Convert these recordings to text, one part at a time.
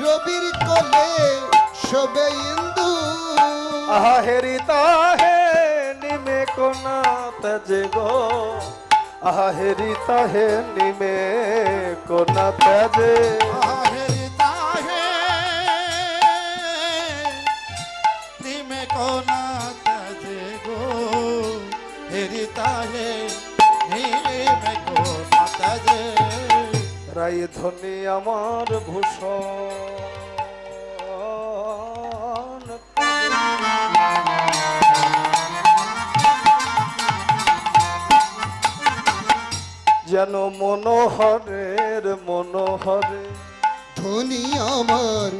রবির কোলে শোবে ইন্দু আহা হেরিতা হে নিমে কোনা তেজে গো আহা হেরিতা হে নিমে কোনা তেজে হেরিতা হে নিমে কোনা তেজে গো হেরিতা হে নিমে কোনা তেজে রাই ধনী আমার ভূষণ যেন মনোহরের মনোহরে ধনী আমার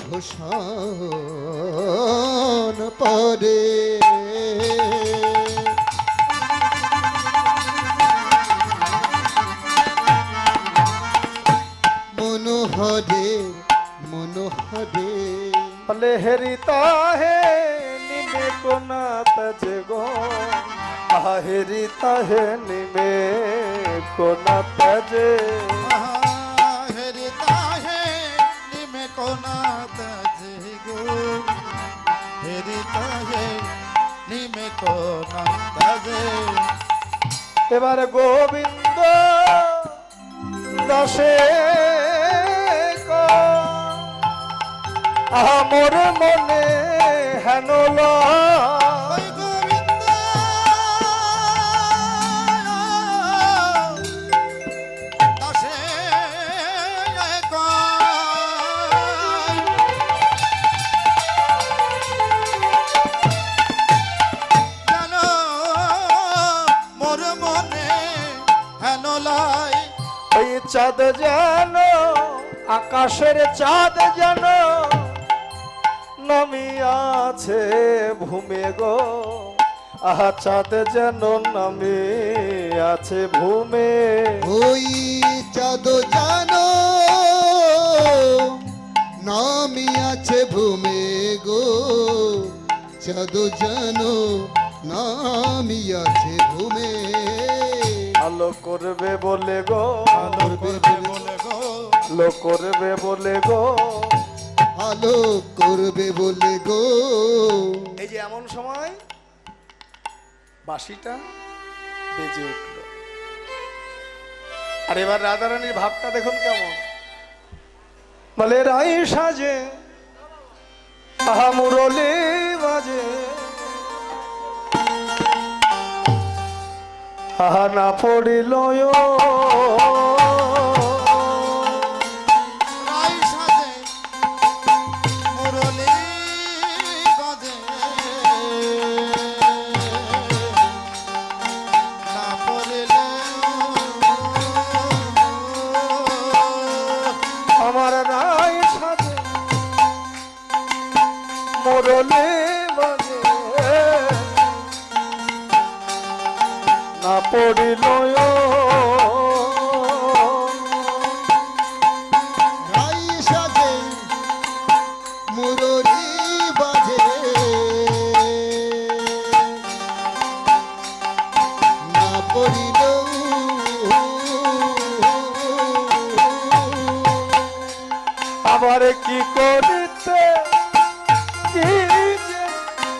ভূষণ পরে মনোহরে মনোহরে বলে হেরিতা হে নিমে কোনা তেজে গো আহা হেরিতা হে নিমে কোনা তেজে হেরিতা হে নিমে কোনা তেজে গো হেরিতা হে নিমে কোনা তেজে এবার গোবিন্দ দাসে আহা মোর মনে হেন ওই চাঁদ যেন আকাশের চাঁদ যেন নামিয়াছে ভূমে গো আহা চাঁদ যেন নামিয়াছে ভূমে ওই চাঁদ জানো নামি আছে ভূমে গো চাঁদ জানো নামি আছে ভূমে আলো করবে বলে গো আলো করবে বলে গো আলো করবে বলে গো আলো করবে বলে গো এই যে এমন সময় বাঁশিটা বেজে উঠল আর এবার রাধারানীর ভাবটা দেখুন কেমন বলে রাই সাজে আহা মুরলি বাজে আহা না পড়িল আমার রাই সাজে মুরলি বাজে না পড়িল রাই সাজে মুরলি বাজে না পড়িল আবার কি করিতে কি যে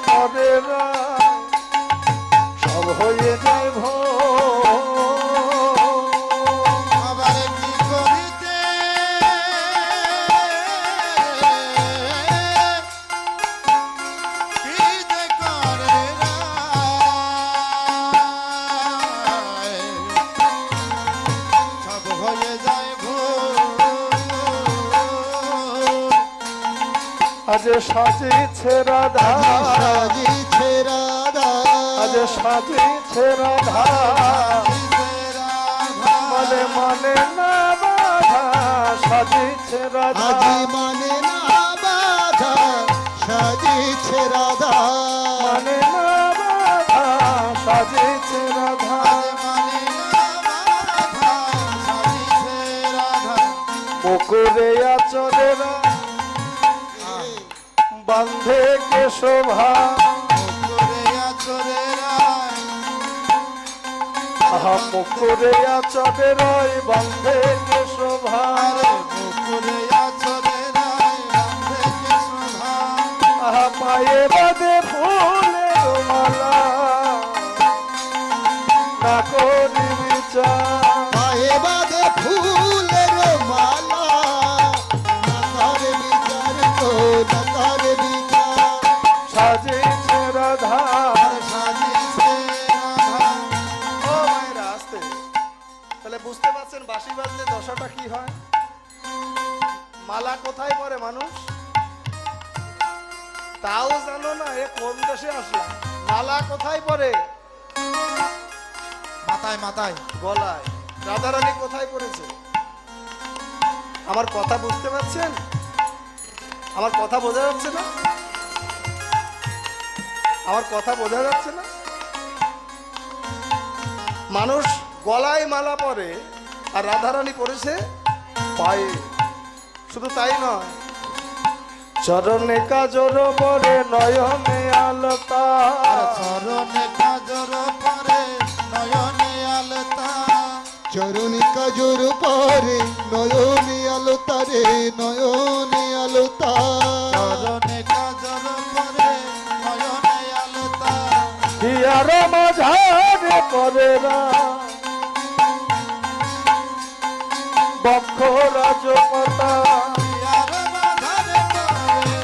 করে না সব হয়ে যায় আবার কি করিতে কি যে করে সব হয়ে যায় আজ সাজিছে রাধা সাজিছে রাধা আজ সাজিছে রাধা মানে মানে না বাধা সাজিছে রাধা আজি মানে না বাধা সাজিছে রাধা মানে না বাধা সাজিছে রাধা মুকুরে আচরেরা বান্ধে কে শোভা আহা মুকুরে আচরের বান্ধে কে শোভা মুকুরে আচরের মালা কোথায় পরে মানুষ? তাও জানো না? এ কোন দেশে আসলাম? মালা কোথায় পরে? মাথায় মাথায়। গলায়। রাধারানী কোথায় পড়েছে? আমার কথা বুঝতে পারছেন? আমার কথা বোঝা যাচ্ছে না? আমার কথা বোঝা যাচ্ছে না? মানুষ গলায় মালা পরে আর রাধারানী পড়েছে পায়ে। শুধু তাই নয়, চরণে কাজর পরে নয়নে আলতা। চরণে কাজর পরে নয়নে আলতা। চরণে কাজর পরে নয়নে আলতা রে নয়নে আলতা। চরণে কাজর পরে নয়নে আলতা। হিয়ার মাঝারে পরে বক্ষ রাজপতা। হিয়ার মাঝারে পরে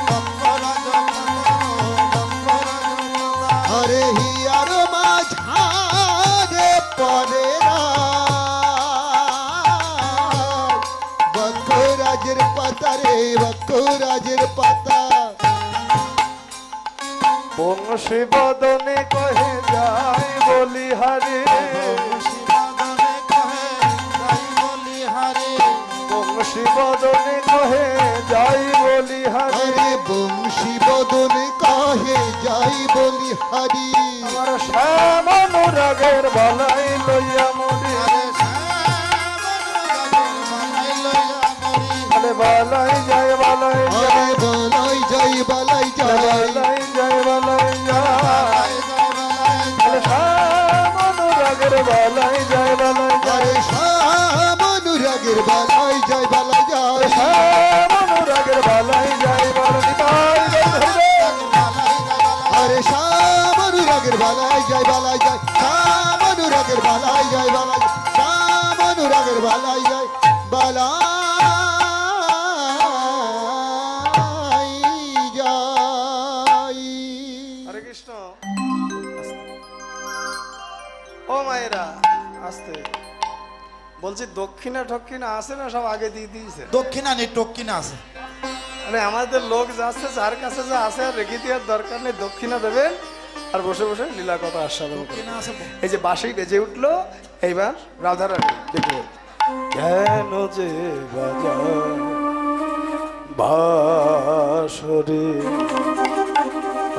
বক্ষ রাজপতা। বক্ষ রাজপতা। আরে হিয়ার মাঝারে পরে বক্ষরাজের পাতা রে বক্ষরাজের পাতা। বংশী বদনে কহে যাই বলিহারি। বংশী বদনে কহে যাই বলিহারি। বংশী বদনে কহে যাই বলিহারি। আরে বংশী বদনে কাহে যাই বলি হারি। আমার শ্যাম অনুরাগের বালাই লইয়া মরি। আরে শ্যামনুরাগের বালাই লইয়া মরি। আরে বালাই যাই বালাই যাই আরে বলাই যাই বালাই যাই। বালাই যাই বালাই যাই। বালাই যায় বালাই আরে যায়। শ্যাম অনুরাগের বালাই যাই বালাই যাই। আরে শ্যাম অনুরাগের বালাই যাই বালাই যাই। শ্যাম অনুরাগের বালাই যাই বালাই যাই। আরে শ্যাম অনুরাগের বালাই যাই বালাই যাই। শ্যাম অনুরাগের বালাই যাই বালাই। শ্যাম অনুরাগের বালাই যাই বালাই যাই। হরে কৃষ্ণ। ও মায়েরা আস্তে বলছি, দক্ষিণা ঠক্ষিণা আছে না? সব আগে দিয়ে দিয়েছে। দক্ষিণা নেই টক্ষিণা আছে। মানে আমাদের লোক যাচ্ছে, যার কাছে যা আছে আর রেখে দেওয়ার দরকার নেই। দক্ষিণা দেবেন আর বসে বসে লীলা কথা আস্বাদন করবেন। দক্ষিণা আছে। এই যে বাঁশি বেজে উঠলো, এইবার রাধারানী দেখবে কেন যে বাজায় বাঁশরি।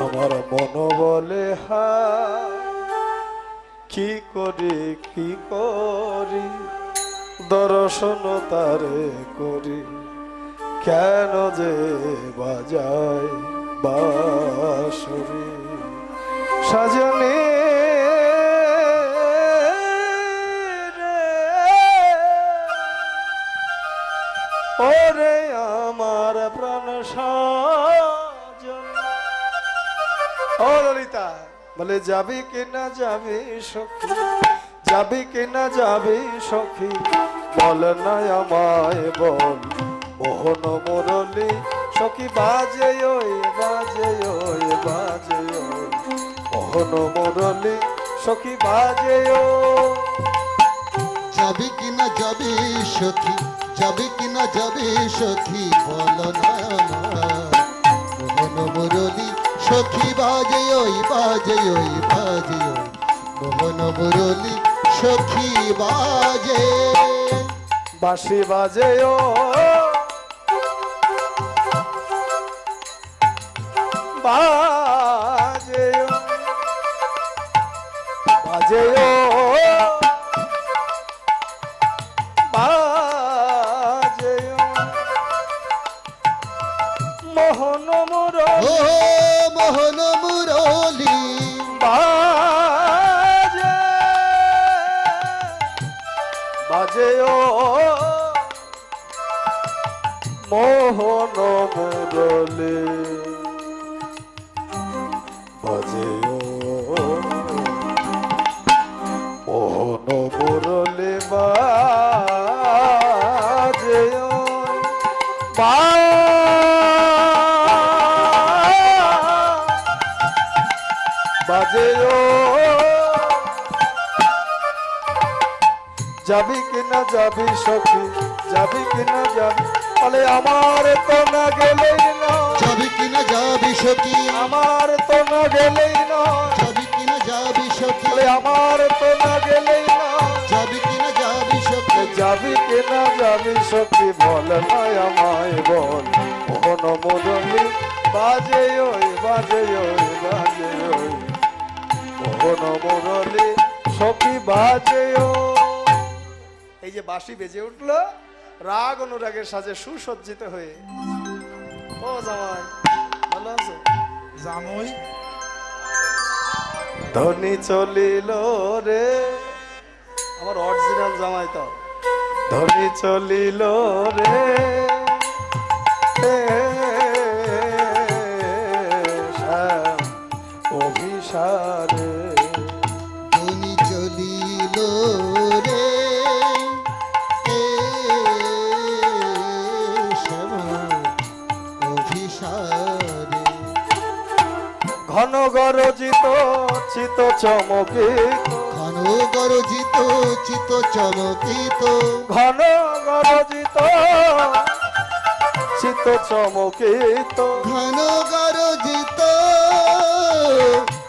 আমার মন বলে হায় কি করি কি করি, দর্শন তারে করি। কেন যে বাজায় বাঁশরি সাজনী রে। ওরে আমার প্রাণ সাজন। ও ললিতা বলে, যাবি কিনা যাবি সখী, যাবি কিনা যাবি সখী, বল না আমায় বল। মোহন মুরলি সখী বাজে ওই বাজে ওই বাজে ওই। মোহন মুরলি সখী বাজে ও। যাবি কিনা যাবি সখী, যাবি কিনা যাবি সখী, বলো না মোহন মুরলি সখী বাজে ওই বাজে ওই বাজে ওই। মোহন মুরলি সখী বাজে বাঁশি বাজে ও বাজে ও বাজে ও বাজে ও। মোহন মুরলি ও মোহন মুরলি বাজে বাজে ও মোহন মুরলি বাজে ও মোহন মুরলি বাজে ও বাজে ও। যাবি কিনা যাবি সখী, যাবি কিনা যাবি বলে আমার তো না গেলেই না যাবি কিনা যাবি সখী আমার তো না গেলেই না যাবি কিনা যাবি সখী বলে আমার তো না গেলেই না যাবি কিনা যাবি সখী যাবি কিনা যাবি সখী বল না আমায় বল কোন মুরলি বাজে ওই বাজে ওই বাজে ওই কোন মুরলি সখী বাজে এই যে বাঁশি বেজে উঠলো রাগ অনুরাগের সাজে সুসজ্জিত হয়ে ও জামাই ভালো আছে জামই ধনী চলিল রে আমার অরিজিনাল জামাই তো ধনী চলিল রে শ্যাম অভিসারে ধনী চলিল রে শ্যাম অভিসারে ঘন গরজিত চিত চমকিত ঘন গরজিত চিত চমকিত ঘন গরজিত চিত চমকিত ঘন গরজিত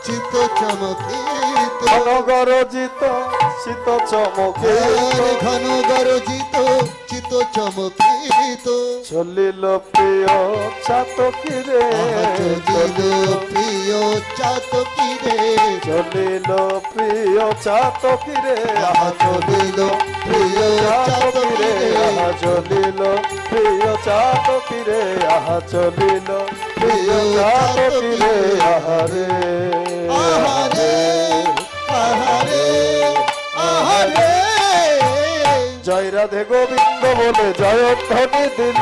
চিত চমকিত ঘন গরজিত চিত চমকিত ঘন গরজিত চিত চমকিত চলিল প্রিয় চাতকিরে চলিল প্রিয় চাতকিরে চলিল প্রিয় চাতকিরে চলিল প্রিয় চাতকিরে চাতকিরে চলিল প্রিয় চাতকিরে আহা চলিল প্রিয় চাতকিরে আহারে আহারে আহারে আহারে জয় রাধে গোবিন্দ বলে জয়ধ্বনি দিল